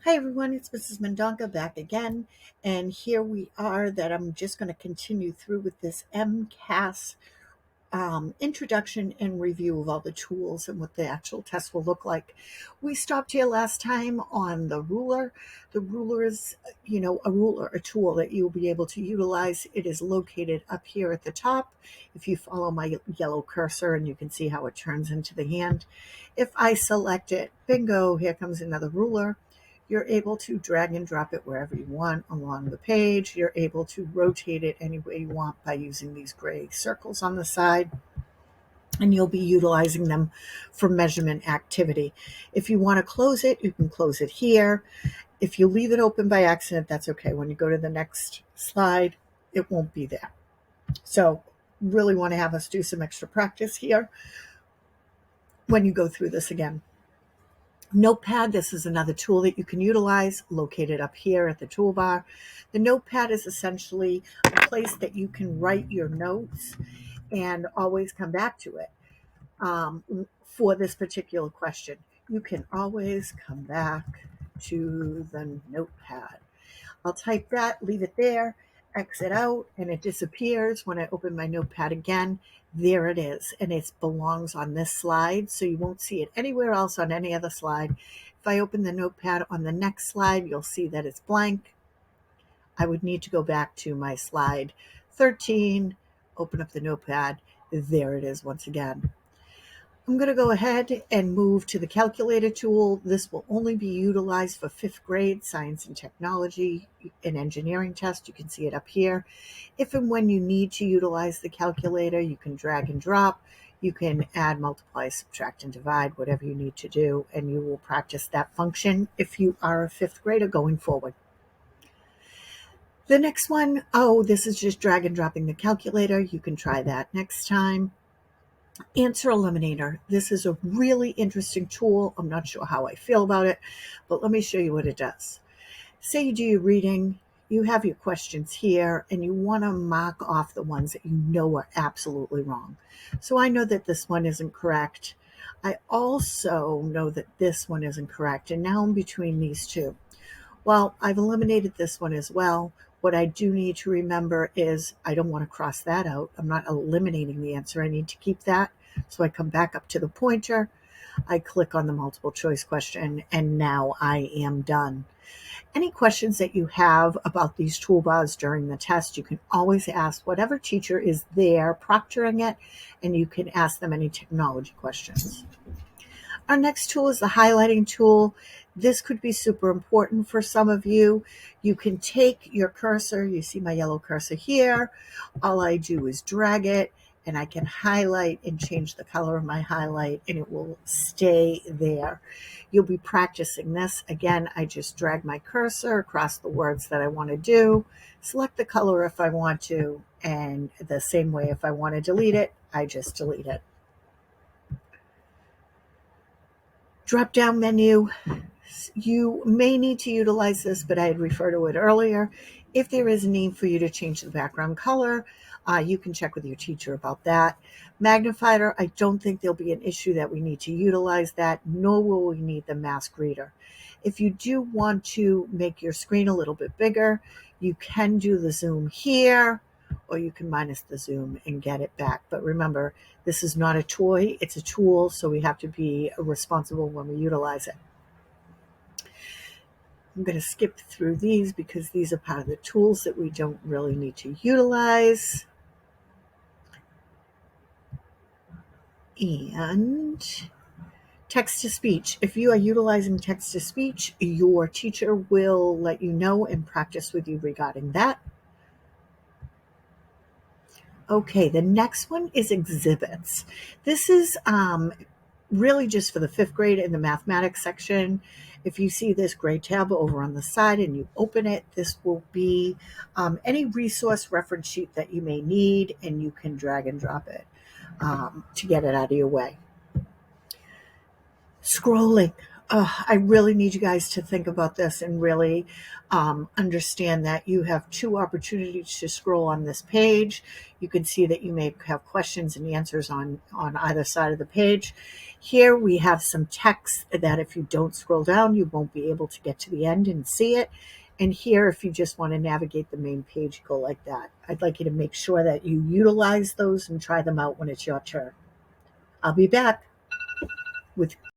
Hi everyone, it's Mrs. Mendonca back again, and here we are that I'm just going to continue through with this MCAS introduction and review of all the tools and what the actual test will look like. We stopped here last time on the ruler. The ruler is, a tool that you'll be able to utilize. It is located up here at the top. If you follow my yellow cursor, and you can see how it turns into the hand. If I select it, bingo, here comes another ruler. You're able to drag and drop it wherever you want along the page. You're able to rotate it any way you want by using these gray circles on the side, and you'll be utilizing them for measurement activity. If you want to close it, you can close it here. If you leave it open by accident, that's okay. When you go to the next slide, it won't be there. So really want to have us do some extra practice here when you go through this again. Notepad, this is another tool that you can utilize, located up here at the toolbar. The notepad is essentially a place that you can write your notes and always come back to it. For this particular question, you can always come back to the notepad. I'll type that, leave it there, exit out, and it disappears. When I open my notepad again, there it is, and it belongs on this slide, so you won't see it anywhere else on any other slide. If I open the notepad on the next slide, you'll see that it's blank. I would need to go back to my slide 13, open up the notepad. There it is once again. I'm going to go ahead and move to the calculator tool. This will only be utilized for 5th grade science and technology and engineering test. You can see it up here. If and when you need to utilize the calculator, you can drag and drop. You can add, multiply, subtract, and divide, whatever you need to do, and you will practice that function if you are a 5th grader going forward. The next one, this is just drag and dropping the calculator. You can try that next time. Answer Eliminator. This is a really interesting tool. I'm not sure how I feel about it, but let me show you what it does. Say you do your reading, you have your questions here, and you want to mark off the ones that you know are absolutely wrong. So I know that this one isn't correct. I also know that this one isn't correct, and now I'm between these two. Well, I've eliminated this one as well. What I do need to remember is I don't want to cross that out. I'm not eliminating the answer. I need to keep that. So I come back up to the pointer. I click on the multiple choice question, and now I am done. Any questions that you have about these toolbars during the test, you can always ask whatever teacher is there proctoring it, and you can ask them any technology questions. Our next tool is the highlighting tool. This could be super important for some of you. You can take your cursor, you see my yellow cursor here. All I do is drag it, and I can highlight and change the color of my highlight, and it will stay there. You'll be practicing this. Again, I just drag my cursor across the words that I want to do, select the color if I want to, and the same way if I want to delete it, I just delete it. Drop-down menu. You may need to utilize this, but I had referred to it earlier. If there is a need for you to change the background color, you can check with your teacher about that. Magnifier, I don't think there'll be an issue that we need to utilize that, nor will we need the mask reader. If you do want to make your screen a little bit bigger, you can do the zoom here, or you can minus the zoom and get it back. But remember, this is not a toy, it's a tool, so we have to be responsible when we utilize it. I'm going to skip through these because these are part of the tools that we don't really need to utilize. And text-to-speech. If you are utilizing text-to-speech, your teacher will let you know and practice with you regarding that. Okay, the next one is exhibits. This is really just for the 5th grade in the mathematics section. If you see this gray tab over on the side and you open it, this will be any resource reference sheet that you may need, and you can drag and drop it to get it out of your way. Scrolling. I really need you guys to think about this and really understand that you have 2 opportunities to scroll on this page. You can see that you may have questions and answers on either side of the page. Here we have some text that if you don't scroll down, you won't be able to get to the end and see it. And here, if you just want to navigate the main page, go like that. I'd like you to make sure that you utilize those and try them out when it's your turn. I'll be back with